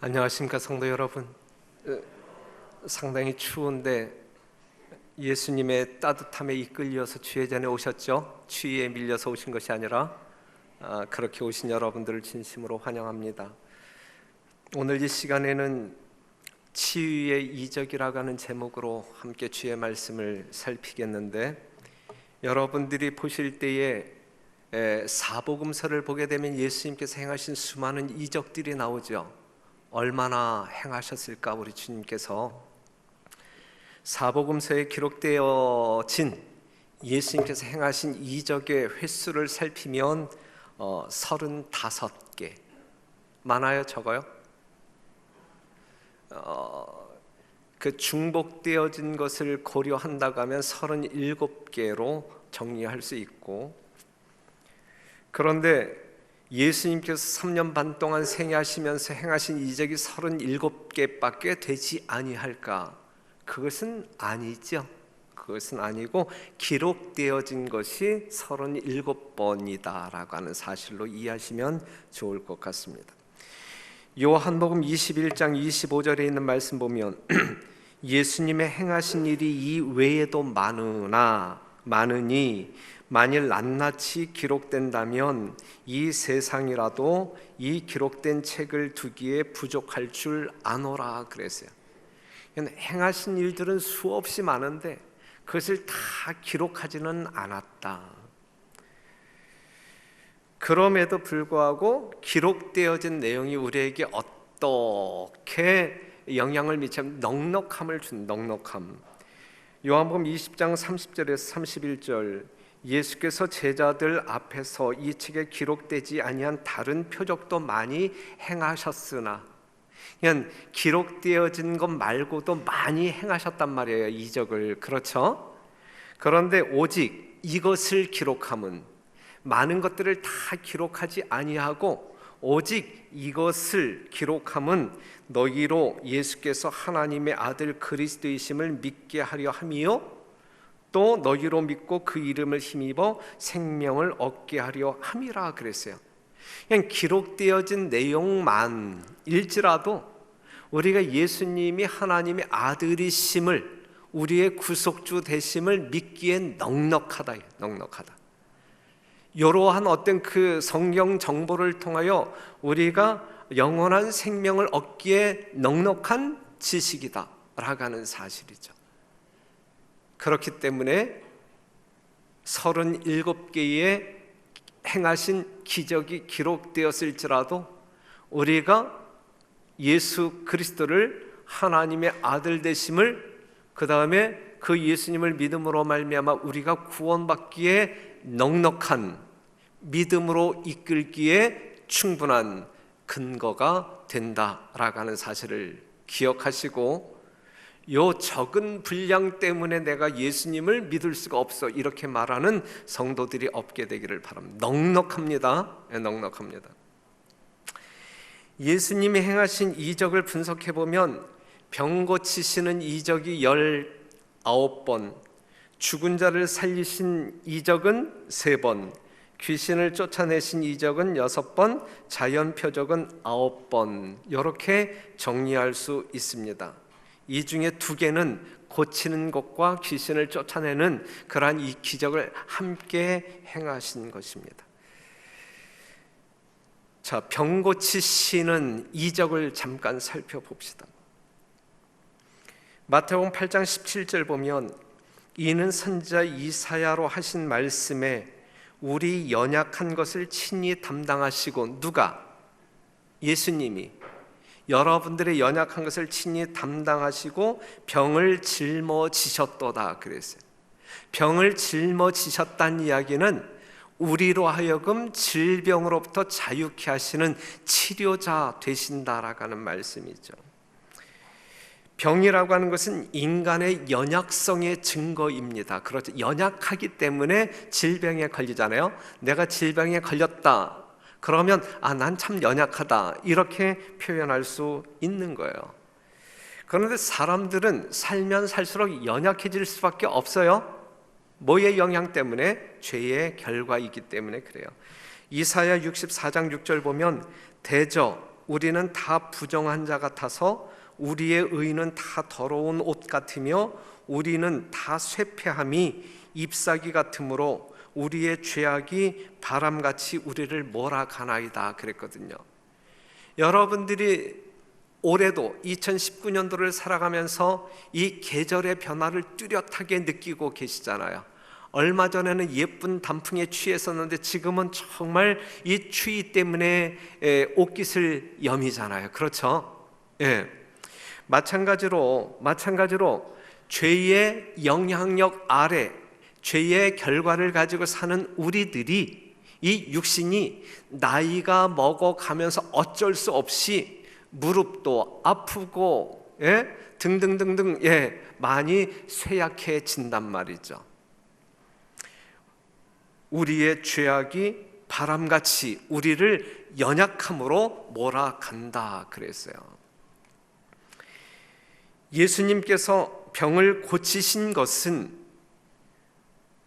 안녕하십니까 성도 여러분. 상당히 추운데 예수님의 따뜻함에 이끌려서 주의 전에 오셨죠? 추위에 밀려서 오신 것이 아니라 그렇게 오신 여러분들을 진심으로 환영합니다. 오늘 이 시간에는 치유의 이적이라고 하는 제목으로 함께 주의 말씀을 살피겠는데, 여러분들이 보실 때에 사복음서를 보게 되면 예수님께서 행하신 수많은 이적들이 나오죠. 얼마나 행하셨을까 우리 주님께서. 사복음서에 기록되어진 예수님께서 행하신 이적의 횟수를 살피면 35개. 많아요, 적어요? 그 중복되어진 것을 고려한다고 하면 37개로 정리할 수 있고, 그런데 예수님께서 3년 반 동안 생애하시면서 행하신 이적이 37개밖에 되지 아니할까? 그것은 아니죠. 그것은 아니고 기록되어진 것이 37번이다라고 하는 사실로 이해하시면 좋을 것 같습니다. 요한복음 21장 25절에 있는 말씀 보면 예수님의 행하신 일이 이 외에도 많으니 만일 낱낱이 기록된다면 이 세상이라도 이 기록된 책을 두기에 부족할 줄 아노라 그랬어요. 행하신 일들은 수없이 많은데 그것을 다 기록하지는 않았다. 그럼에도 불구하고 기록되어진 내용이 우리에게 어떻게 영향을 미치면 넉넉함을 준 넉넉함. 요한복음 20장 30절에서 31절, 예수께서 제자들 앞에서 이 책에 기록되지 아니한 다른 표적도 많이 행하셨으나, 그냥 기록되어진 것 말고도 많이 행하셨단 말이에요, 이적을. 그렇죠? 그런데 오직 이것을 기록함은, 많은 것들을 다 기록하지 아니하고 오직 이것을 기록함은 너희로 예수께서 하나님의 아들 그리스도이심을 믿게 하려 함이요 또 너희로 믿고 그 이름을 힘입어 생명을 얻게 하려 함이라 그랬어요. 그냥 기록되어진 내용만일지라도 우리가 예수님이 하나님의 아들이심을, 우리의 구속주 되심을 믿기엔 넉넉하다. 이러한 어떤 그 성경 정보를 통하여 우리가 영원한 생명을 얻기에 넉넉한 지식이다 라고 하는 사실이죠. 그렇기 때문에 37개의 행하신 기적이 기록되었을지라도 우리가 예수 그리스도를 하나님의 아들 되심을, 그 다음에 그 예수님을 믿음으로 말미암아 우리가 구원받기에 넉넉한, 믿음으로 이끌기에 충분한 근거가 된다라고 하는 사실을 기억하시고, 요 적은 분량 때문에 내가 예수님을 믿을 수가 없어 이렇게 말하는 성도들이 없게 되기를 바랍니다. 넉넉합니다. 넉넉합니다. 예수님이 행하신 이적을 분석해 보면 병 고치시는 이적이 19번, 죽은 자를 살리신 이적은 3번, 귀신을 쫓아내신 이적은 6번, 자연 표적은 9번, 이렇게 정리할 수 있습니다. 이 중에 2개는 고치는 것과 귀신을 쫓아내는 그러한 이 기적을 함께 행하신 것입니다. 자, 병 고치시는 이적을 잠깐 살펴봅시다. 마태복음 8장 17절 보면 이는 선지자 이사야로 하신 말씀에 우리 연약한 것을 친히 담당하시고, 누가? 예수님이 여러분들의 연약한 것을 친히 담당하시고 병을 짊어지셨도다 그랬어요. 병을 짊어지셨다는 이야기는 우리로 하여금 질병으로부터 자유케 하시는 치료자 되신다라고 하는 말씀이죠. 병이라고 하는 것은 인간의 연약성의 증거입니다. 그렇죠. 연약하기 때문에 질병에 걸리잖아요. 내가 질병에 걸렸다 그러면 난 참 연약하다 이렇게 표현할 수 있는 거예요. 그런데 사람들은 살면 살수록 연약해질 수밖에 없어요. 뭐의 영향 때문에? 죄의 결과이기 때문에 그래요. 이사야 64장 6절 보면 대저 우리는 다 부정한 자 같아서 우리의 의는 다 더러운 옷 같으며 우리는 다 쇠폐함이 잎사귀 같으므로 우리의 죄악이 바람같이 우리를 몰아가나이다 그랬거든요. 여러분들이 올해도 2019년도를 살아가면서 이 계절의 변화를 뚜렷하게 느끼고 계시잖아요. 얼마 전에는 예쁜 단풍에 취했었는데 지금은 정말 이 추위 때문에 옷깃을 여미잖아요. 그렇죠? 예. 마찬가지로 죄의 영향력 아래 죄의 결과를 가지고 사는 우리들이, 이 육신이 나이가 먹어가면서 어쩔 수 없이 무릎도 아프고 등등등등 많이 쇠약해진단 말이죠. 우리의 죄악이 바람같이 우리를 연약함으로 몰아간다 그랬어요. 예수님께서 병을 고치신 것은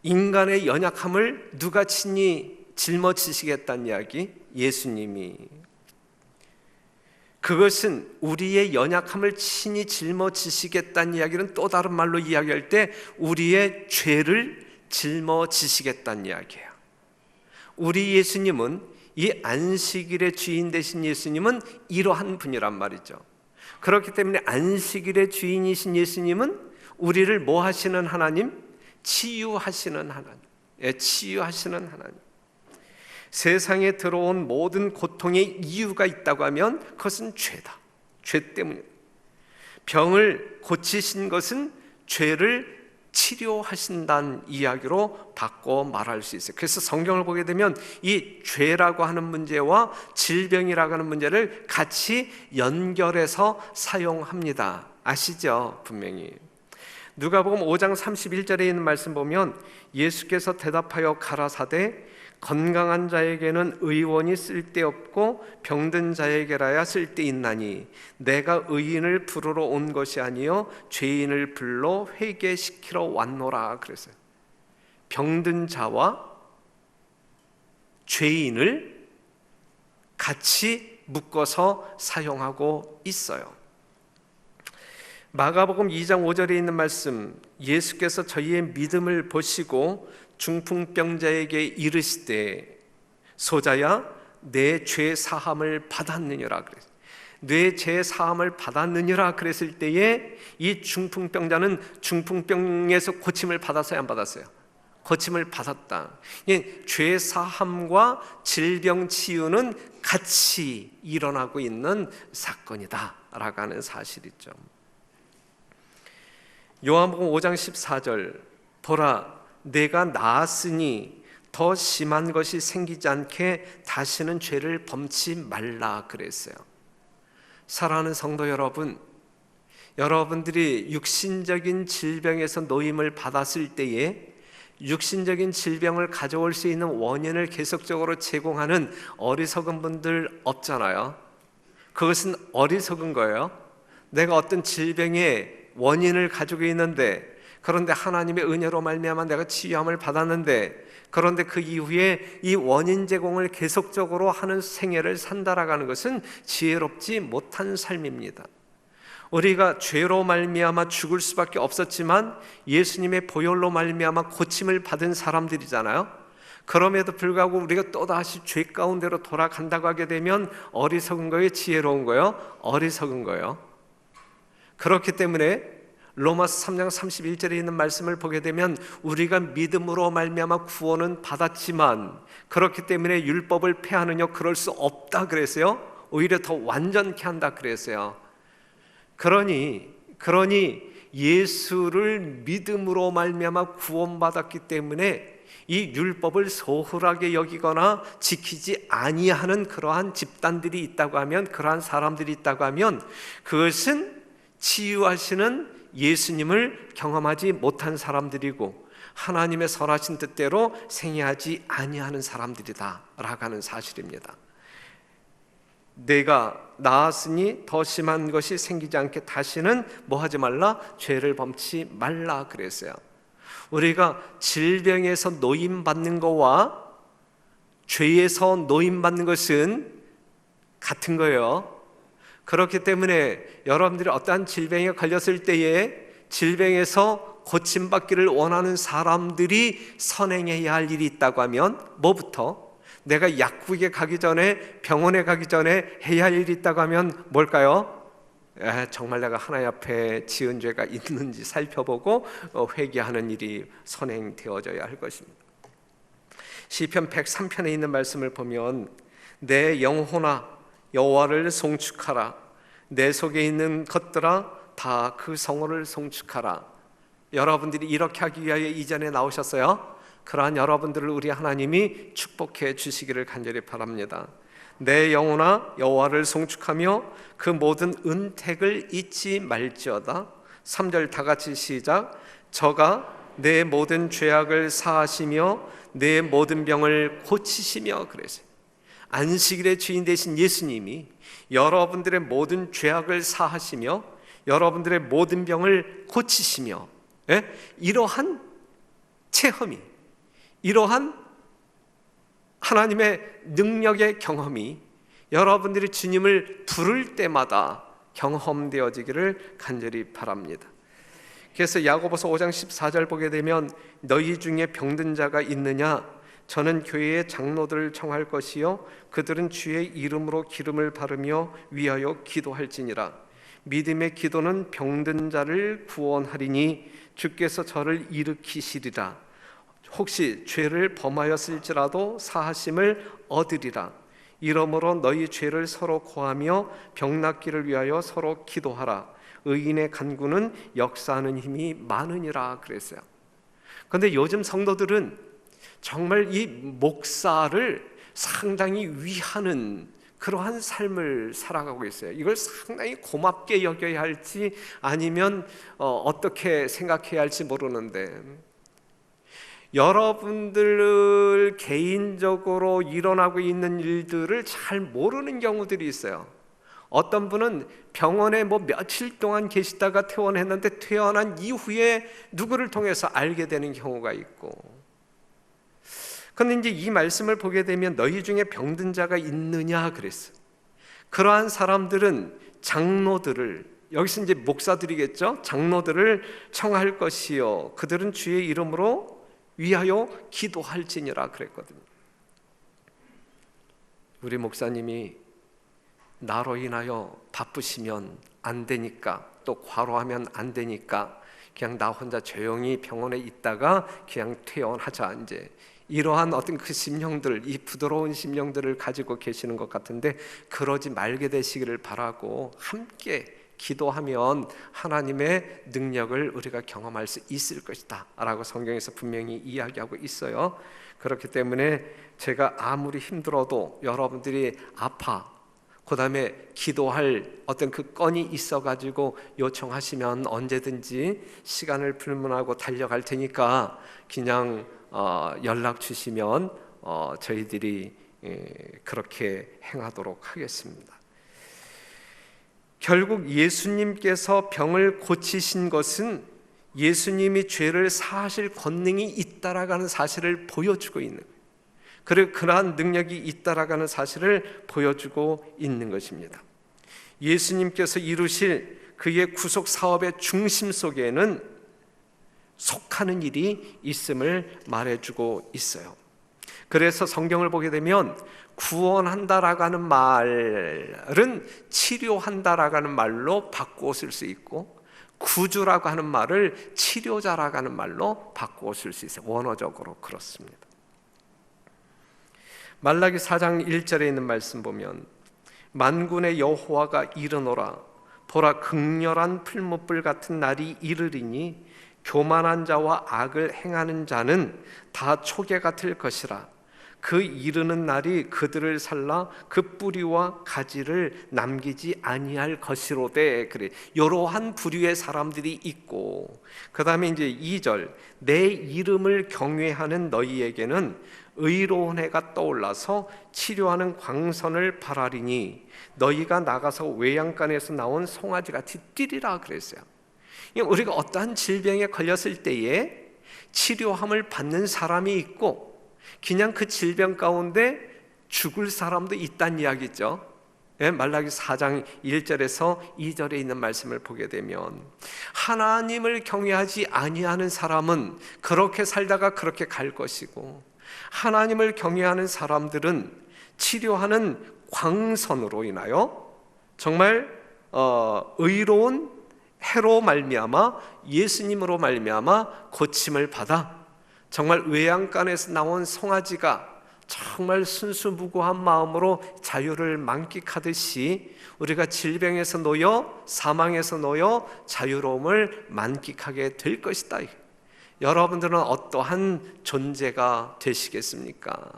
인간의 연약함을 누가 친히 짊어지시겠다는 이야기? 예수님이. 그것은 우리의 연약함을 친히 짊어지시겠다는 이야기는 또 다른 말로 이야기할 때 우리의 죄를 짊어지시겠다는 이야기예요. 우리 예수님은, 이 안식일의 주인 되신 예수님은 이러한 분이란 말이죠. 그렇기 때문에 안식일의 주인이신 예수님은 우리를 뭐 하시는 하나님? 치유하시는 하나님. 치유하시는 하나님. 세상에 들어온 모든 고통의 이유가 있다고 하면 그것은 죄다. 죄 때문이다. 병을 고치신 것은 죄를 치료하신다는 이야기로 바꿔 말할 수 있어요. 그래서 성경을 보게 되면 이 죄라고 하는 문제와 질병이라고 하는 문제를 같이 연결해서 사용합니다. 아시죠? 분명히. 누가복음 5장 31절에 있는 말씀 보면 예수께서 대답하여 가라사대 건강한 자에게는 의원이 쓸데없고 병든 자에게라야 쓸데있나니 내가 의인을 부르러 온 것이 아니요 죄인을 불러 회개시키러 왔노라 그랬어요. 병든 자와 죄인을 같이 묶어서 사용하고 있어요. 마가복음 2장 5절에 있는 말씀, 예수께서 저희의 믿음을 보시고 중풍병자에게 이르시되 소자야 내 죄 사함을 받았느니라 그랬어요. 내 죄 사함을 받았느니라 그랬을 때에 이 중풍병자는 중풍병에서 고침을 받았어요, 안 받았어요? 고침을 받았다. 죄 사함과 질병 치유는 같이 일어나고 있는 사건이다라고 하는 사실이죠. 요한복음 5장 14절, 보라 내가 나았으니 더 심한 것이 생기지 않게 다시는 죄를 범치 말라 그랬어요. 사랑하는 성도 여러분, 여러분들이 육신적인 질병에서 노임을 받았을 때에 육신적인 질병을 가져올 수 있는 원인을 계속적으로 제공하는 어리석은 분들 없잖아요. 그것은 어리석은 거예요. 내가 어떤 질병의 원인을 가지고 있는데, 그런데 하나님의 은혜로 말미암아 내가 치유함을 받았는데, 그런데 그 이후에 이 원인 제공을 계속적으로 하는 생애를 산다라는 것은 지혜롭지 못한 삶입니다. 우리가 죄로 말미암아 죽을 수밖에 없었지만 예수님의 보혈로 말미암아 고침을 받은 사람들이잖아요. 그럼에도 불구하고 우리가 또다시 죄 가운데로 돌아간다고 하게 되면 어리석은 거예요, 지혜로운 거예요? 어리석은 거예요. 그렇기 때문에 로마서 3장 31절에 있는 말씀을 보게 되면 우리가 믿음으로 말미암아 구원은 받았지만 그렇기 때문에 율법을 폐하느냐 그럴 수 없다 그랬어요. 오히려 더 완전케 한다 그랬어요. 그러니 예수를 믿음으로 말미암아 구원받았기 때문에 이 율법을 소홀하게 여기거나 지키지 아니하는 그러한 집단들이 있다고 하면, 그러한 사람들이 있다고 하면 그것은 치유하시는 예수님을 경험하지 못한 사람들이고 하나님의 선하신 뜻대로 생애하지 아니하는 사람들이다 라고 하는 사실입니다. 내가 나았으니 더 심한 것이 생기지 않게 다시는 뭐 하지 말라? 죄를 범치 말라 그랬어요. 우리가 질병에서 노임받는 것과 죄에서 노임받는 것은 같은 거예요. 그렇기 때문에 여러분들이 어떠한 질병에 걸렸을 때에 질병에서 고침받기를 원하는 사람들이 선행해야 할 일이 있다고 하면 뭐부터? 내가 약국에 가기 전에, 병원에 가기 전에 해야 할 일이 있다고 하면 뭘까요? 정말 내가 하나님 앞에 지은 죄가 있는지 살펴보고 회개하는 일이 선행되어져야 할 것입니다. 시편 103편에 있는 말씀을 보면 내 영혼아 여호와를 송축하라. 내 속에 있는 것들아 다 그 성호를 송축하라. 여러분들이 이렇게 하기 위하여 이전에 나오셨어요. 그러한 여러분들을 우리 하나님이 축복해 주시기를 간절히 바랍니다. 내 영혼아 여호와를 송축하며 그 모든 은택을 잊지 말지어다. 3절 다 같이 시작. 저가 내 모든 죄악을 사하시며 내 모든 병을 고치시며. 그래서 안식일의 주인 되신 예수님이 여러분들의 모든 죄악을 사하시며 여러분들의 모든 병을 고치시며, 이러한 체험이, 이러한 하나님의 능력의 경험이 여러분들이 주님을 부를 때마다 경험되어지기를 간절히 바랍니다. 그래서 야고보서 5장 14절 보게 되면 너희 중에 병든 자가 있느냐? 저는 교회의 장로들을 청할 것이요 그들은 주의 이름으로 기름을 바르며 위하여 기도할지니라. 믿음의 기도는 병든 자를 구원하리니 주께서 저를 일으키시리라. 혹시 죄를 범하였을지라도 사하심을 얻으리라. 이러므로 너희 죄를 서로 고하며 병 낫기를 위하여 서로 기도하라. 의인의 간구는 역사하는 힘이 많으니라. 그랬어요. 그런데 요즘 성도들은 정말 이 목사를 상당히 위하는 그러한 삶을 살아가고 있어요. 이걸 상당히 고맙게 여겨야 할지 아니면 어떻게 생각해야 할지 모르는데, 여러분들 개인적으로 일어나고 있는 일들을 잘 모르는 경우들이 있어요. 어떤 분은 병원에 며칠 동안 계시다가 퇴원했는데 퇴원한 이후에 누구를 통해서 알게 되는 경우가 있고, 그런데 이제 이 말씀을 보게 되면 너희 중에 병든 자가 있느냐 그랬어. 그러한 사람들은 장로들을, 여기서 이제 목사들이겠죠, 장로들을 청할 것이요 그들은 주의 이름으로 위하여 기도할지니라 그랬거든요. 우리 목사님이 나로 인하여 바쁘시면 안 되니까, 또 과로하면 안 되니까 그냥 나 혼자 조용히 병원에 있다가 그냥 퇴원하자, 이제 이러한 어떤 그 심령들, 이 부드러운 심령들을 가지고 계시는 것 같은데, 그러지 말게 되시기를 바라고, 함께 기도하면 하나님의 능력을 우리가 경험할 수 있을 것이다 라고 성경에서 분명히 이야기하고 있어요. 그렇기 때문에 제가 아무리 힘들어도 여러분들이 그 다음에 기도할 어떤 그 건이 있어가지고 요청하시면 언제든지 시간을 불문하고 달려갈 테니까 그냥 연락 주시면 저희들이 그렇게 행하도록 하겠습니다. 결국 예수님께서 병을 고치신 것은 예수님이 죄를 사하실 권능이 있다라는 사실을 보여주고 있는 거예요. 그리고 그러한 능력이 있다라는 사실을 보여주고 있는 것입니다. 예수님께서 이루실 그의 구속 사업의 중심 속에는 속하는 일이 있음을 말해주고 있어요. 그래서 성경을 보게 되면 구원한다라고 하는 말은 치료한다라고 하는 말로 바꾸어 쓸 수 있고, 구주라고 하는 말을 치료자라고 하는 말로 바꾸어 쓸 수 있어요. 원어적으로 그렇습니다. 말라기 4장 1절에 있는 말씀 보면 만군의 여호와가 이르노라. 보라, 극렬한 풀무불 같은 날이 이르리니 교만한 자와 악을 행하는 자는 다 초계 같을 것이라. 그 이르는 날이 그들을 살라 그 뿌리와 가지를 남기지 아니할 것이로되. 그래, 이러한 부류의 사람들이 있고, 그 다음에 이제 2절, 내 이름을 경외하는 너희에게는 의로운 해가 떠올라서 치료하는 광선을 발하리니 너희가 나가서 외양간에서 나온 송아지같이 뛰리라 그랬어요. 우리가 어떠한 질병에 걸렸을 때에 치료함을 받는 사람이 있고, 그냥 그 질병 가운데 죽을 사람도 있다는 이야기죠. 말라기 4장 1절에서 2절에 있는 말씀을 보게 되면 하나님을 경외하지 아니하는 사람은 그렇게 살다가 그렇게 갈 것이고, 하나님을 경외하는 사람들은 치료하는 광선으로 인하여 정말 의로운 해로 말미암아, 예수님으로 말미암아 고침을 받아 정말 외양간에서 나온 송아지가 정말 순수무구한 마음으로 자유를 만끽하듯이 우리가 질병에서 놓여 사망에서 놓여 자유로움을 만끽하게 될 것이다. 여러분들은 어떠한 존재가 되시겠습니까?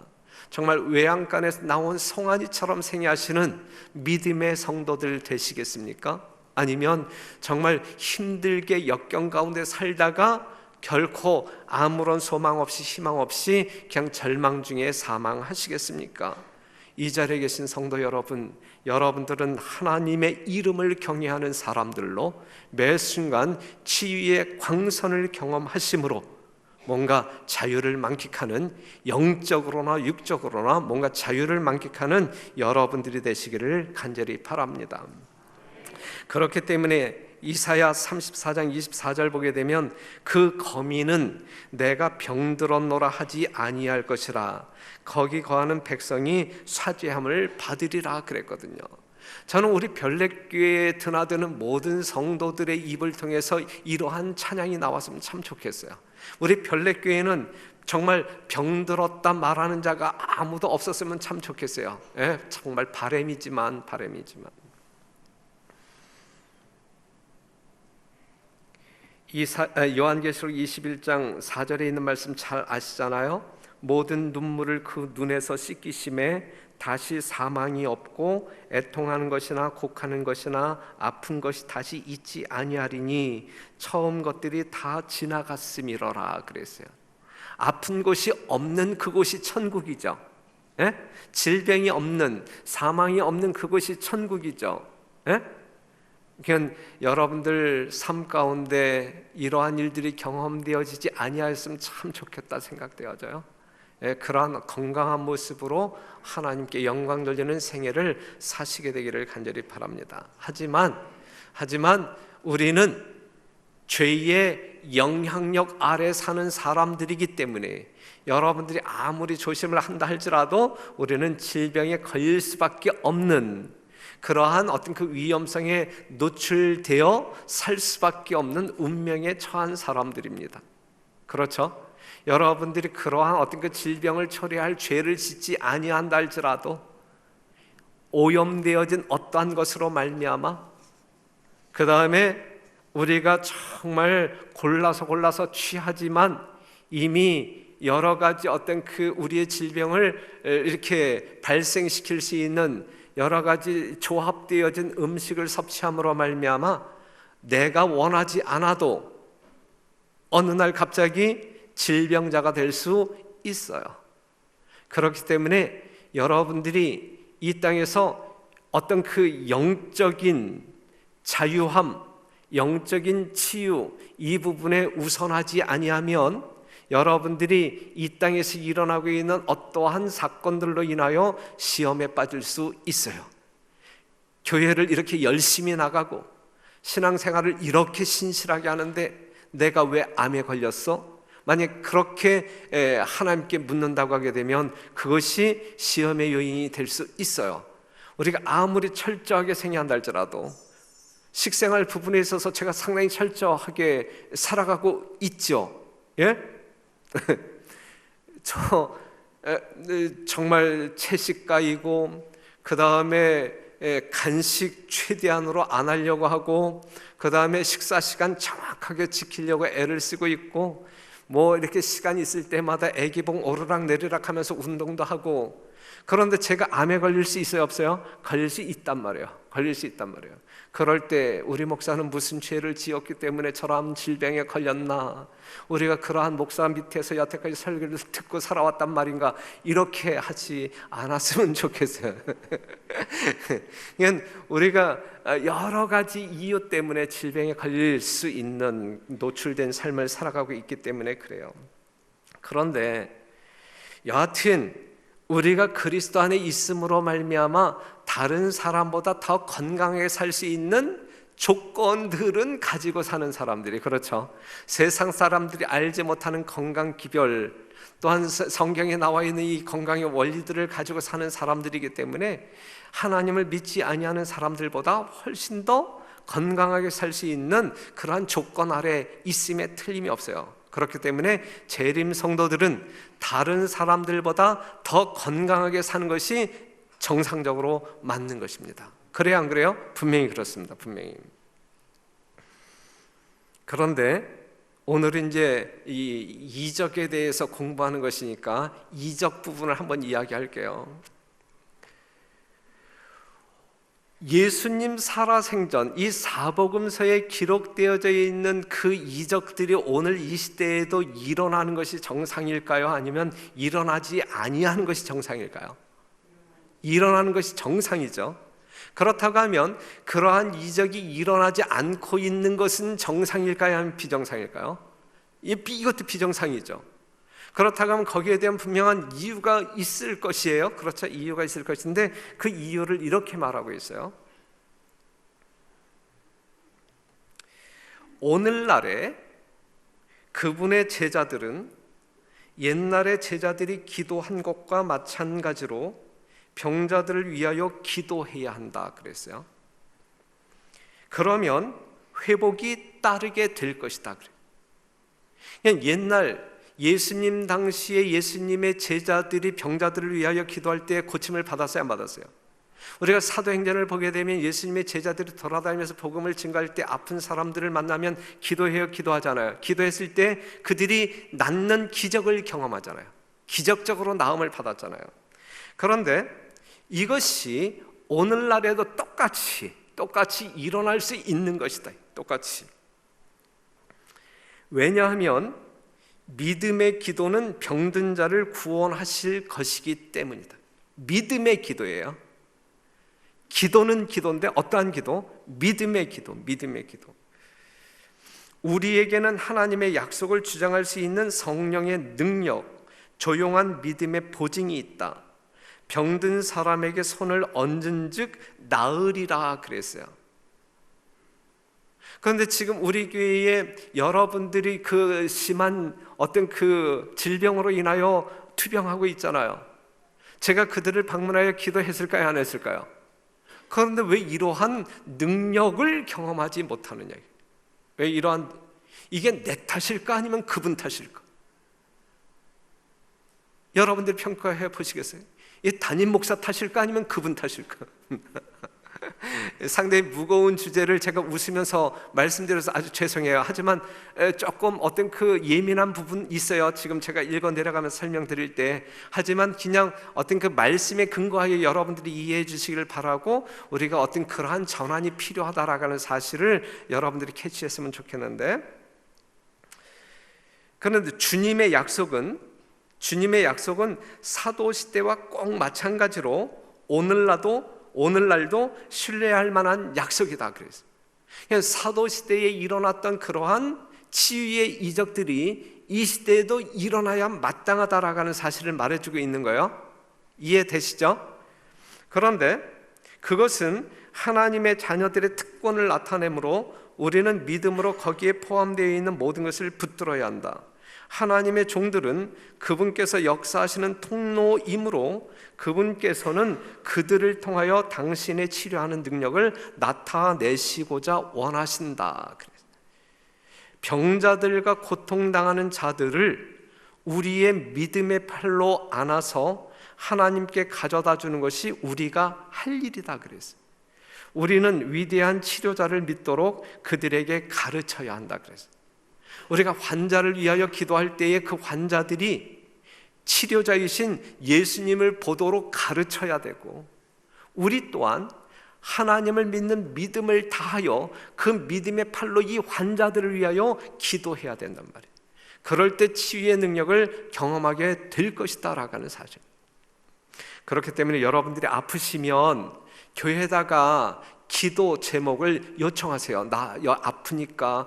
정말 외양간에서 나온 송아지처럼 생애하시는 믿음의 성도들 되시겠습니까? 아니면 정말 힘들게 역경 가운데 살다가 결코 아무런 소망 없이 희망 없이 그냥 절망 중에 사망하시겠습니까? 이 자리에 계신 성도 여러분, 여러분들은 하나님의 이름을 경외하는 사람들로 매 순간 치유의 광선을 경험하심으로 뭔가 자유를 만끽하는, 영적으로나 육적으로나 뭔가 자유를 만끽하는 여러분들이 되시기를 간절히 바랍니다. 그렇기 때문에 이사야 34장 24절 보게 되면 그 거민은 내가 병들었노라 하지 아니할 것이라, 거기 거하는 백성이 사죄함을 받으리라 그랬거든요. 저는 우리 별내교회에 드나드는 모든 성도들의 입을 통해서 이러한 찬양이 나왔으면 참 좋겠어요. 우리 별내교회는 정말 병들었다 말하는 자가 아무도 없었으면 참 좋겠어요. 정말 바람이지만 요한계시록 21장 4절에 있는 말씀 잘 아시잖아요. 모든 눈물을 그 눈에서 씻기심에 다시 사망이 없고 애통하는 것이나 곡하는 것이나 아픈 것이 다시 있지 아니하리니 처음 것들이 다 지나갔음이로라 그랬어요. 아픈 곳이 없는 그곳이 천국이죠. 질병이 없는, 사망이 없는 그곳이 천국이죠. 그러니까 여러분들 삶 가운데 이러한 일들이 경험되어지지 아니하였으면 참 좋겠다 생각되어져요. 그러한 건강한 모습으로 하나님께 영광 돌리는 생애를 사시게 되기를 간절히 바랍니다. 하지만 우리는 죄의 영향력 아래 사는 사람들이기 때문에 여러분들이 아무리 조심을 한다 할지라도 우리는 질병에 걸릴 수밖에 없는, 그러한 어떤 그 위험성에 노출되어 살 수밖에 없는 운명에 처한 사람들입니다. 그렇죠? 여러분들이 그러한 어떤 그 질병을 처리할 죄를 짓지 아니한다 할지라도 오염되어진 어떠한 것으로 말미암아 그 다음에 우리가 정말 골라서 취하지만 이미 여러 가지 어떤 그 우리의 질병을 이렇게 발생시킬 수 있는 여러 가지 조합되어진 음식을 섭취함으로 말미암아 내가 원하지 않아도 어느 날 갑자기 질병자가 될 수 있어요. 그렇기 때문에 여러분들이 이 땅에서 어떤 그 영적인 자유함, 영적인 치유 이 부분에 우선하지 아니하면 여러분들이 이 땅에서 일어나고 있는 어떠한 사건들로 인하여 시험에 빠질 수 있어요. 교회를 이렇게 열심히 나가고 신앙생활을 이렇게 신실하게 하는데 내가 왜 암에 걸렸어? 만약 그렇게 하나님께 묻는다고 하게 되면 그것이 시험의 요인이 될 수 있어요. 우리가 아무리 철저하게 생애한다 할지라도 식생활 부분에 있어서 제가 상당히 철저하게 살아가고 있죠. 저 정말 채식가이고 그 다음에 간식 최대한으로 안 하려고 하고 그 다음에 식사 시간 정확하게 지키려고 애를 쓰고 있고 뭐 이렇게 시간이 있을 때마다 애기봉 오르락 내리락 하면서 운동도 하고, 그런데 제가 암에 걸릴 수 있어요 없어요? 걸릴 수 있단 말이에요. 그럴 때 우리 목사는 무슨 죄를 지었기 때문에 저런 질병에 걸렸나, 우리가 그러한 목사 밑에서 여태까지 설교를 듣고 살아왔단 말인가, 이렇게 하지 않았으면 좋겠어요. 그냥 우리가 여러 가지 이유 때문에 질병에 걸릴 수 있는 노출된 삶을 살아가고 있기 때문에 그래요. 그런데 여하튼 우리가 그리스도 안에 있음으로 말미암아 다른 사람보다 더 건강하게 살 수 있는 조건들은 가지고 사는 사람들이, 그렇죠? 세상 사람들이 알지 못하는 건강 기별, 또한 성경에 나와 있는 이 건강의 원리들을 가지고 사는 사람들이기 때문에 하나님을 믿지 아니하는 사람들보다 훨씬 더 건강하게 살 수 있는 그러한 조건 아래 있음에 틀림이 없어요. 그렇기 때문에 재림 성도들은 다른 사람들보다 더 건강하게 사는 것이 정상적으로 맞는 것입니다. 그래요, 안 그래요? 분명히 그렇습니다. 분명히. 그런데 오늘은 이제 이 이적에 대해서 공부하는 것이니까 이적 부분을 한번 이야기할게요. 예수님 살아생전 이 사복음서에 기록되어져 있는 그 이적들이 오늘 이 시대에도 일어나는 것이 정상일까요? 아니면 일어나지 아니하는 것이 정상일까요? 일어나는 것이 정상이죠. 그렇다고 하면 그러한 이적이 일어나지 않고 있는 것은 정상일까요? 아니면 비정상일까요? 이것도 비정상이죠. 그렇다고 하면 거기에 대한 분명한 이유가 있을 것이에요. 그렇죠? 이유가 있을 것인데 그 이유를 이렇게 말하고 있어요. 오늘날에 그분의 제자들은 옛날의 제자들이 기도한 것과 마찬가지로 병자들을 위하여 기도해야 한다 그랬어요. 그러면 회복이 따르게 될 것이다 그래요. 그냥 옛날 예수님 당시에 예수님의 제자들이 병자들을 위하여 기도할 때 고침을 받았어요, 안 받았어요? 우리가 사도행전을 보게 되면 예수님의 제자들이 돌아다니면서 복음을 증거할 때 아픈 사람들을 만나면 기도해요, 기도하잖아요. 기도했을 때 그들이 낫는 기적을 경험하잖아요. 기적적으로 나음을 받았잖아요. 그런데 이것이 오늘날에도 똑같이 일어날 수 있는 것이다. 똑같이. 왜냐하면 믿음의 기도는 병든 자를 구원하실 것이기 때문이다. 믿음의 기도예요. 기도는 기도인데 어떠한 기도? 믿음의 기도, 믿음의 기도. 우리에게는 하나님의 약속을 주장할 수 있는 성령의 능력, 조용한 믿음의 보증이 있다. 병든 사람에게 손을 얹은 즉 나으리라 그랬어요. 그런데 지금 우리 교회에 여러분들이 그 심한 어떤 그 질병으로 인하여 투병하고 있잖아요. 제가 그들을 방문하여 기도했을까요? 안 했을까요? 그런데 왜 이러한 능력을 경험하지 못하느냐? 왜 이러한, 이게 내 탓일까? 아니면 그분 탓일까? 여러분들 평가해 보시겠어요? 이 담임 목사 탓일까? 아니면 그분 탓일까? 상당히 무거운 주제를 제가 웃으면서 말씀드려서 아주 죄송해요. 하지만 조금 어떤 그 예민한 부분 있어요. 지금 제가 읽어 내려가면서 설명드릴 때. 하지만 그냥 어떤 그 말씀에 근거하여 여러분들이 이해해 주시기를 바라고, 우리가 어떤 그러한 전환이 필요하다라는 사실을 여러분들이 캐치했으면 좋겠는데, 그런데 주님의 약속은 사도시대와 꼭 마찬가지로 오늘날도 신뢰할 만한 약속이다 그랬어요. 사도시대에 일어났던 그러한 치유의 이적들이 이 시대에도 일어나야 마땅하다라는 사실을 말해주고 있는 거예요. 이해되시죠? 그런데 그것은 하나님의 자녀들의 특권을 나타내므로 우리는 믿음으로 거기에 포함되어 있는 모든 것을 붙들어야 한다. 하나님의 종들은 그분께서 역사하시는 통로이므로 그분께서는 그들을 통하여 당신의 치료하는 능력을 나타내시고자 원하신다. 병자들과 고통당하는 자들을 우리의 믿음의 팔로 안아서 하나님께 가져다 주는 것이 우리가 할 일이다 그랬어요. 우리는 위대한 치료자를 믿도록 그들에게 가르쳐야 한다 그랬어요. 우리가 환자를 위하여 기도할 때에 그 환자들이 치료자이신 예수님을 보도록 가르쳐야 되고, 우리 또한 하나님을 믿는 믿음을 다하여 그 믿음의 팔로 이 환자들을 위하여 기도해야 된단 말이에요. 그럴 때 치유의 능력을 경험하게 될 것이다 라는 사실. 그렇기 때문에 여러분들이 아프시면 교회에다가 기도 제목을 요청하세요. 나 아프니까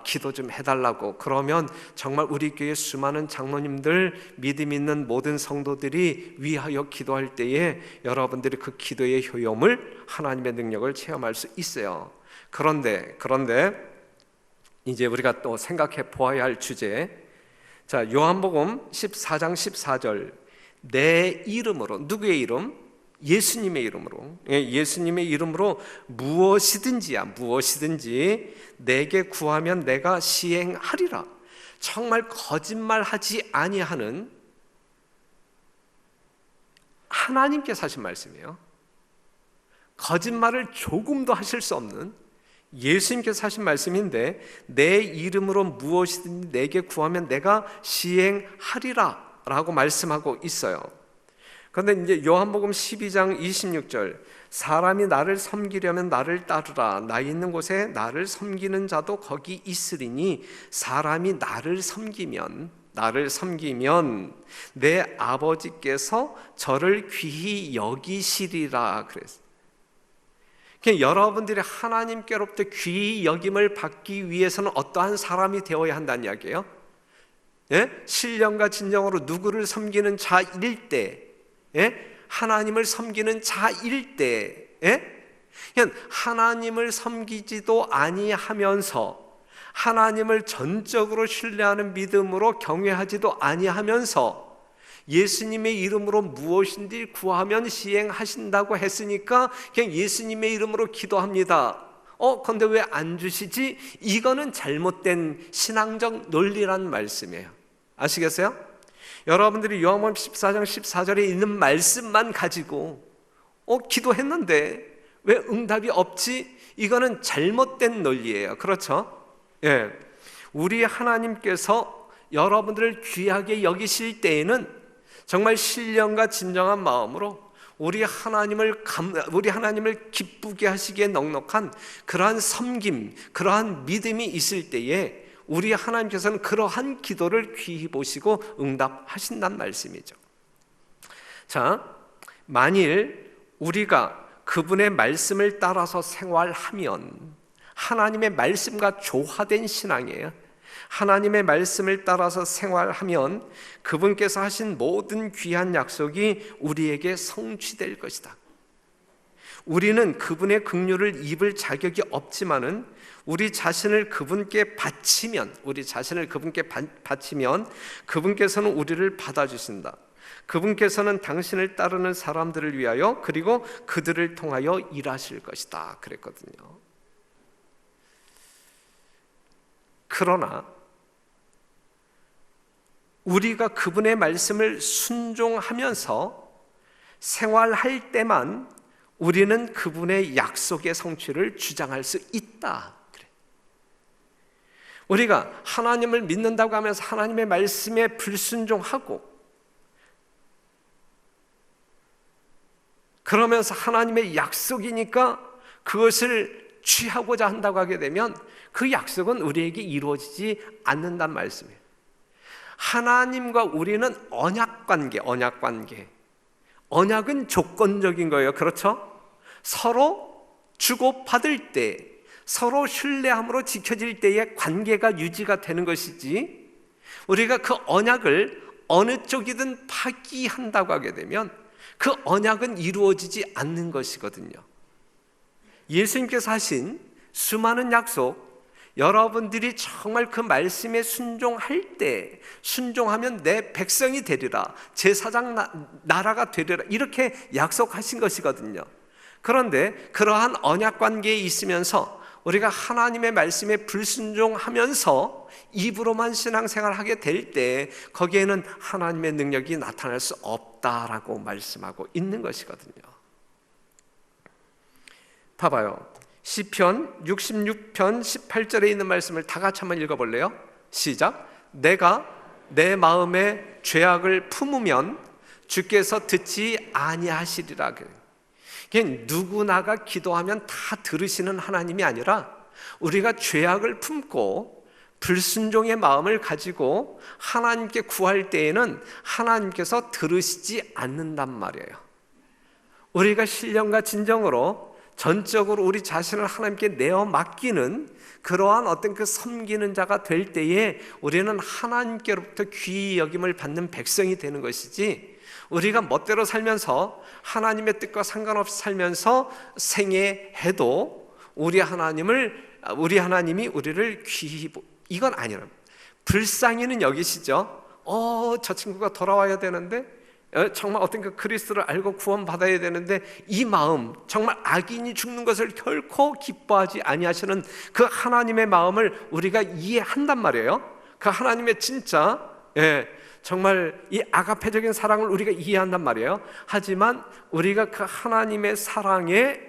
기도 좀 해달라고. 그러면 정말 우리 교회 수많은 장로님들, 믿음 있는 모든 성도들이 위하여 기도할 때에 여러분들이 그 기도의 효용을, 하나님의 능력을 체험할 수 있어요. 그런데 이제 우리가 또 생각해 보아야 할 주제, 자, 요한복음 14장 14절, 내 이름으로, 누구의 이름? 예수님의 이름으로, 예수님의 이름으로 무엇이든지 내게 구하면 내가 시행하리라. 정말 거짓말하지 아니하는 하나님께서 하신 말씀이에요. 거짓말을 조금도 하실 수 없는 예수님께서 하신 말씀인데, 내 이름으로 무엇이든지 내게 구하면 내가 시행하리라 라고 말씀하고 있어요. 그런데 이제 요한복음 12장 26절, 사람이 나를 섬기려면 나를 따르라. 나 있는 곳에 나를 섬기는 자도 거기 있으리니 사람이 나를 섬기면 내 아버지께서 저를 귀히 여기시리라 그랬어요. 그러니까 여러분들이 하나님께로부터 귀히 여김을 받기 위해서는 어떠한 사람이 되어야 한다는 이야기예요. 신령과 진정으로 누구를 섬기는 자일 때, 하나님을 섬기는 자일 때, 하나님을 섬기지도 아니하면서 하나님을 전적으로 신뢰하는 믿음으로 경외하지도 아니하면서 예수님의 이름으로 무엇인지 구하면 시행하신다고 했으니까 그냥 예수님의 이름으로 기도합니다. 근데 왜 안 주시지? 이거는 잘못된 신앙적 논리란 말씀이에요. 아시겠어요? 여러분들이 요한복음 14장 14절에 있는 말씀만 가지고 기도했는데 왜 응답이 없지? 이거는 잘못된 논리예요. 그렇죠? 예. 우리 하나님께서 여러분들을 귀하게 여기실 때에는 정말 신령과 진정한 마음으로 우리 하나님을 기쁘게 하시기에 넉넉한 그러한 섬김, 그러한 믿음이 있을 때에 우리 하나님께서는 그러한 기도를 귀히 보시고 응답하신다는 말씀이죠. 자, 만일 우리가 그분의 말씀을 따라서 생활하면, 하나님의 말씀과 조화된 신앙이에요. 하나님의 말씀을 따라서 생활하면 그분께서 하신 모든 귀한 약속이 우리에게 성취될 것이다. 우리는 그분의 긍휼을 입을 자격이 없지만은 우리 자신을 그분께 바치면 그분께서는 우리를 받아주신다. 그분께서는 당신을 따르는 사람들을 위하여 그리고 그들을 통하여 일하실 것이다 그랬거든요. 그러나 우리가 그분의 말씀을 순종하면서 생활할 때만 우리는 그분의 약속의 성취를 주장할 수 있다. 우리가 하나님을 믿는다고 하면서 하나님의 말씀에 불순종하고 그러면서 하나님의 약속이니까 그것을 취하고자 한다고 하게 되면 그 약속은 우리에게 이루어지지 않는단 말씀이에요. 하나님과 우리는 언약관계. 언약은 조건적인 거예요. 그렇죠? 서로 주고받을 때, 서로 신뢰함으로 지켜질 때의 관계가 유지가 되는 것이지, 우리가 그 언약을 어느 쪽이든 파기한다고 하게 되면 그 언약은 이루어지지 않는 것이거든요. 예수님께서 하신 수많은 약속, 여러분들이 정말 그 말씀에 순종할 때, 순종하면 내 백성이 되리라, 제사장 나라가 되리라, 이렇게 약속하신 것이거든요. 그런데 그러한 언약 관계에 있으면서 우리가 하나님의 말씀에 불순종하면서 입으로만 신앙생활을 하게 될 때 거기에는 하나님의 능력이 나타날 수 없다라고 말씀하고 있는 것이거든요. 봐봐요. 시편 66편 18절에 있는 말씀을 다 같이 한번 읽어볼래요? 시작. 내가 내 마음에 죄악을 품으면 주께서 듣지 아니하시리라. 누구나가 기도하면 다 들으시는 하나님이 아니라 우리가 죄악을 품고 불순종의 마음을 가지고 하나님께 구할 때에는 하나님께서 들으시지 않는단 말이에요. 우리가 신령과 진정으로 전적으로 우리 자신을 하나님께 내어 맡기는 그러한 어떤 그 섬기는 자가 될 때에 우리는 하나님께로부터 귀히 여김을 받는 백성이 되는 것이지, 우리가 멋대로 살면서 하나님의 뜻과 상관없이 살면서 생애해도 우리 하나님이 우리를 귀히 이건 아니라 불쌍히는 여기시죠. 저 친구가 돌아와야 되는데, 정말 어떤 그 그리스도를 알고 구원받아야 되는데 이 마음, 정말 악인이 죽는 것을 결코 기뻐하지 아니하시는 그 하나님의 마음을 우리가 이해한단 말이에요. 그 하나님의 진짜 정말 이 아가페적인 사랑을 우리가 이해한단 말이에요. 하지만 우리가 그 하나님의 사랑에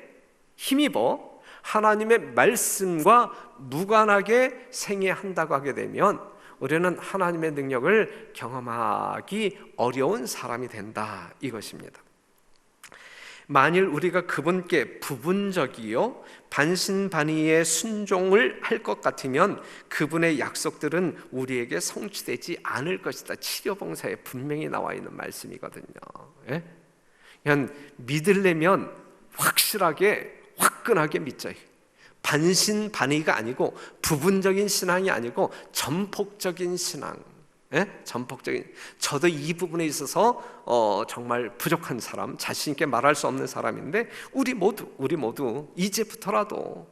힘입어 하나님의 말씀과 무관하게 생애한다고 하게 되면 우리는 하나님의 능력을 경험하기 어려운 사람이 된다, 이것입니다. 만일 우리가 그분께 부분적이요 반신반의의 순종을 할 것 같으면 그분의 약속들은 우리에게 성취되지 않을 것이다. 치료봉사에 분명히 나와 있는 말씀이거든요. 그냥 믿으려면 확실하게 화끈하게 믿자. 반신반의가 아니고 부분적인 신앙이 아니고 전폭적인 신앙. 전폭적인. 저도 이 부분에 있어서 정말 부족한 사람, 자신 있게 말할 수 없는 사람인데 우리 모두 이제부터라도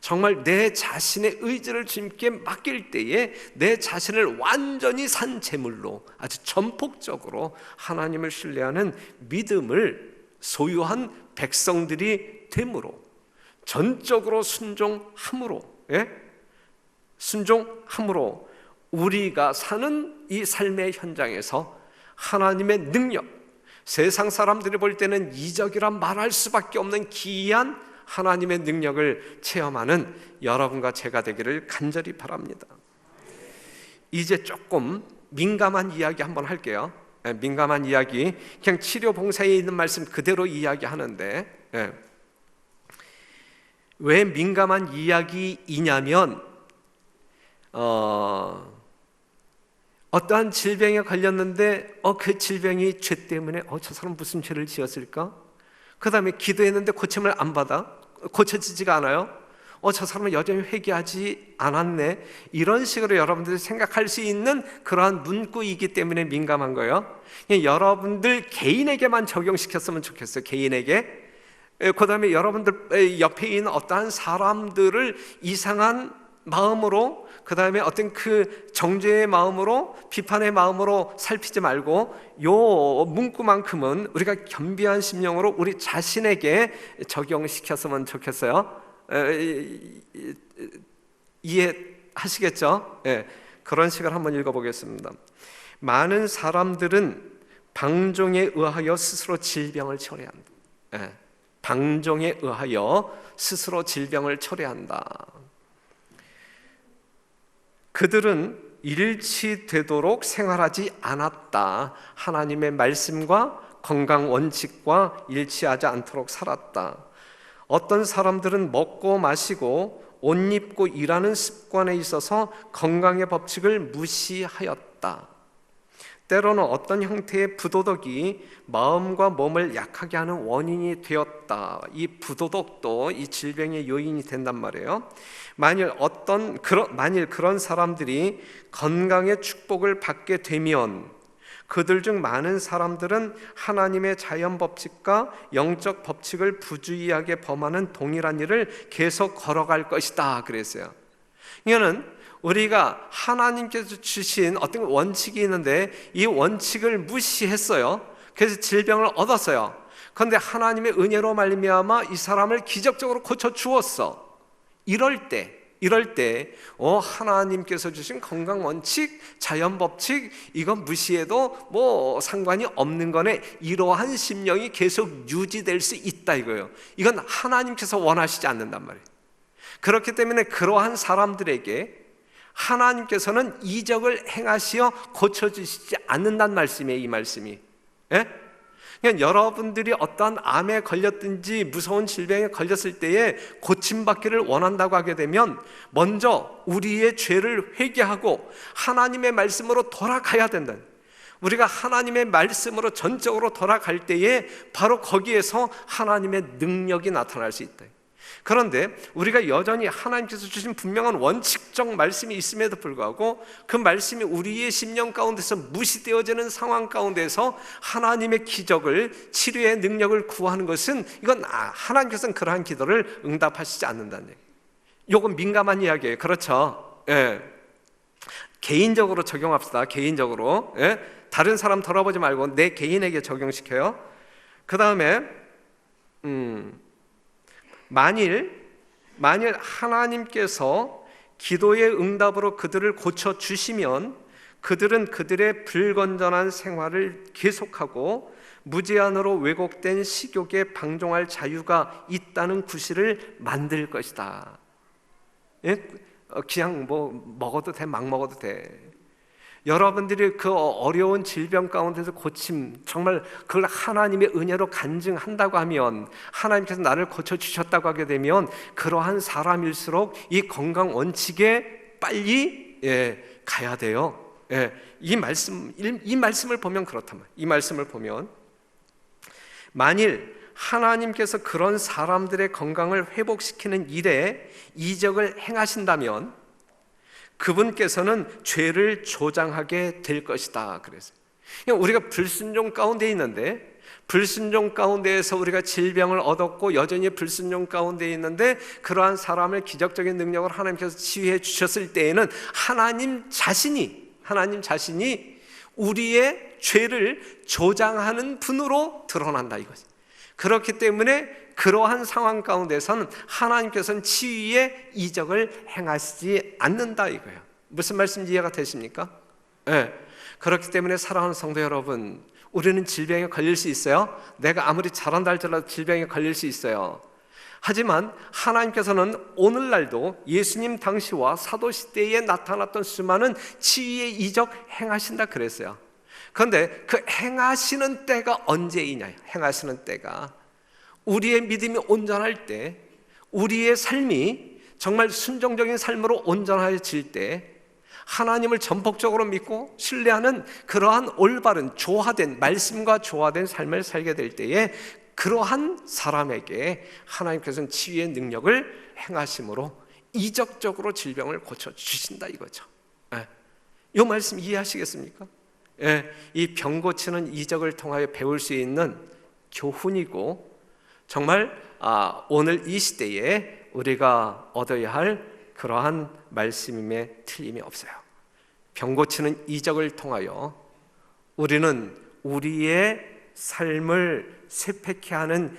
정말 내 자신의 의지를 주님께 맡길 때에 내 자신을 완전히 산 제물로 아주 전폭적으로 하나님을 신뢰하는 믿음을 소유한 백성들이 됨으로, 전적으로 순종함으로 우리가 사는 이 삶의 현장에서 하나님의 능력, 세상 사람들이 볼 때는 이적이라 말할 수밖에 없는 기이한 하나님의 능력을 체험하는 여러분과 제가 되기를 간절히 바랍니다. 이제 조금 민감한 이야기 한번 할게요. 민감한 이야기, 그냥 치료 봉사에 있는 말씀 그대로 이야기하는데, 왜 민감한 이야기이냐면 어떠한 질병에 걸렸는데 그 질병이 죄 때문에 저 사람 무슨 죄를 지었을까? 그 다음에 기도했는데 고침을 안 받아, 고쳐지지가 않아요. 저 사람은 여전히 회개하지 않았네. 이런 식으로 여러분들이 생각할 수 있는 그러한 문구이기 때문에 민감한 거예요. 여러분들 개인에게만 적용시켰으면 좋겠어요. 개인에게. 그 다음에 여러분들 옆에 있는 어떠한 사람들을 이상한 마음으로, 그 다음에 어떤 그 정죄의 마음으로, 비판의 마음으로 살피지 말고 요 문구만큼은 우리가 겸비한 심령으로 우리 자신에게 적용시켰으면 좋겠어요. 이해하시겠죠? 그런 식으로 한번 읽어보겠습니다. 많은 사람들은 방종에 의하여 스스로 질병을 초래한다. 방종에 의하여 스스로 질병을 초래한다. 그들은 일치되도록 생활하지 않았다. 하나님의 말씀과 건강 원칙과 일치하지 않도록 살았다. 어떤 사람들은 먹고 마시고 옷 입고 일하는 습관에 있어서 건강의 법칙을 무시하였다. 때로는 어떤 형태의 부도덕이 마음과 몸을 약하게 하는 원인이 되었다. 이 부도덕도 이 질병의 요인이 된단 말이에요. 만일 그런 사람들이 건강의 축복을 받게 되면 그들 중 많은 사람들은 하나님의 자연 법칙과 영적 법칙을 부주의하게 범하는 동일한 일을 계속 걸어갈 것이다, 그랬어요. 이거는 우리가 하나님께서 주신 어떤 원칙이 있는데 이 원칙을 무시했어요. 그래서 질병을 얻었어요. 그런데 하나님의 은혜로 말미암아 이 사람을 기적적으로 고쳐 주었어. 이럴 때 하나님께서 주신 건강 원칙, 자연 법칙, 이건 무시해도 뭐 상관이 없는 거네, 이러한 심령이 계속 유지될 수 있다 이거예요. 이건 하나님께서 원하시지 않는단 말이에요. 그렇기 때문에 그러한 사람들에게 하나님께서는 이적을 행하시어 고쳐주시지 않는다는 말씀이에요. 이 말씀이. 그냥 여러분들이 어떠한 암에 걸렸든지 무서운 질병에 걸렸을 때에 고침받기를 원한다고 하게 되면 먼저 우리의 죄를 회개하고 하나님의 말씀으로 돌아가야 된다. 우리가 하나님의 말씀으로 전적으로 돌아갈 때에 바로 거기에서 하나님의 능력이 나타날 수 있다. 그런데 우리가 여전히 하나님께서 주신 분명한 원칙적 말씀이 있음에도 불구하고 그 말씀이 우리의 심령 가운데서 무시되어지는 상황 가운데서 하나님의 기적을, 치료의 능력을 구하는 것은 이건 하나님께서는 그러한 기도를 응답하시지 않는다는 얘기예요. 이건 민감한 이야기예요. 그렇죠? 예. 개인적으로 적용합시다. 개인적으로. 예? 다른 사람 돌아보지 말고 내 개인에게 적용시켜요. 그 다음에 만일 하나님께서 기도의 응답으로 그들을 고쳐주시면 그들은 그들의 불건전한 생활을 계속하고 무제한으로 왜곡된 식욕에 방종할 자유가 있다는 구실을 만들 것이다. 예? 그냥 먹어도 돼, 막 먹어도 돼. 여러분들이 그 어려운 질병 가운데서 고침, 정말 그걸 하나님의 은혜로 간증한다고 하면, 하나님께서 나를 고쳐주셨다고 하게 되면 그러한 사람일수록 이 건강 원칙에 빨리 가야 돼요. 이 말씀을 보면 그렇단 말이에요. 이 말씀을 보면 만일 하나님께서 그런 사람들의 건강을 회복시키는 일에 이적을 행하신다면 그분께서는 죄를 조장하게 될 것이다. 그래서 우리가 불순종 가운데 있는데, 불순종 가운데에서 우리가 질병을 얻었고 여전히 불순종 가운데 있는데 그러한 사람의 기적적인 능력을 하나님께서 치유해 주셨을 때에는 하나님 자신이 우리의 죄를 조장하는 분으로 드러난다 이거지. 그렇기 때문에 그러한 상황 가운데서는 하나님께서는 치유의 이적을 행하시지 않는다 이거예요. 무슨 말씀인지 이해가 되십니까? 네. 그렇기 때문에 사랑하는 성도 여러분, 우리는 질병에 걸릴 수 있어요. 내가 아무리 잘한다 할지라도 질병에 걸릴 수 있어요. 하지만 하나님께서는 오늘날도 예수님 당시와 사도시대에 나타났던 수많은 치유의 이적 행하신다 그랬어요. 그런데 그 행하시는 때가 언제이냐? 행하시는 때가 우리의 믿음이 온전할 때, 우리의 삶이 정말 순종적인 삶으로 온전해질 때, 하나님을 전폭적으로 믿고 신뢰하는 그러한 올바른 조화된 말씀과 조화된 삶을 살게 될 때에 그러한 사람에게 하나님께서는 치유의 능력을 행하심으로 이적적으로 질병을 고쳐주신다 이거죠. 이 말씀 이해하시겠습니까? 이 병 고치는 이적을 통하여 배울 수 있는 교훈이고, 정말 오늘 이 시대에 우리가 얻어야 할 그러한 말씀임에 틀림이 없어요. 병 고치는 이적을 통하여 우리는 우리의 삶을 쇠폐케 하는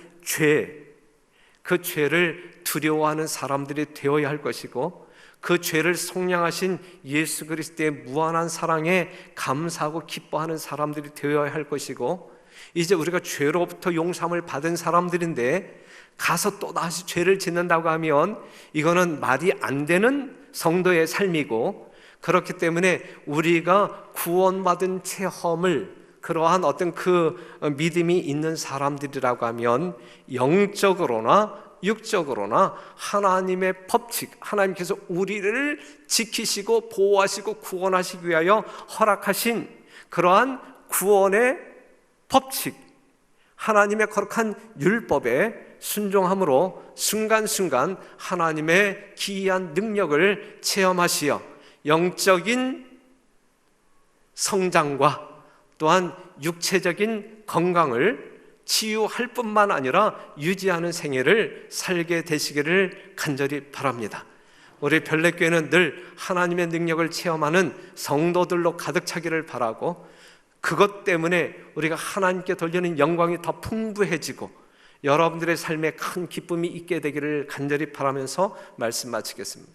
그 죄를 두려워하는 사람들이 되어야 할 것이고, 그 죄를 속량하신 예수 그리스도의 무한한 사랑에 감사하고 기뻐하는 사람들이 되어야 할 것이고, 이제 우리가 죄로부터 용서함을 받은 사람들인데 가서 또다시 죄를 짓는다고 하면 이거는 말이 안 되는 성도의 삶이고, 그렇기 때문에 우리가 구원받은 체험을, 그러한 어떤 그 믿음이 있는 사람들이라고 하면 영적으로나 육적으로나 하나님의 법칙, 하나님께서 우리를 지키시고 보호하시고 구원하시기 위하여 허락하신 그러한 구원의 법칙, 하나님의 거룩한 율법에 순종함으로 순간순간 하나님의 기이한 능력을 체험하시어 영적인 성장과 또한 육체적인 건강을 치유할 뿐만 아니라 유지하는 생애를 살게 되시기를 간절히 바랍니다. 우리 별내교회는 늘 하나님의 능력을 체험하는 성도들로 가득 차기를 바라고, 그것 때문에 우리가 하나님께 돌리는 영광이 더 풍부해지고 여러분들의 삶에 큰 기쁨이 있게 되기를 간절히 바라면서 말씀 마치겠습니다.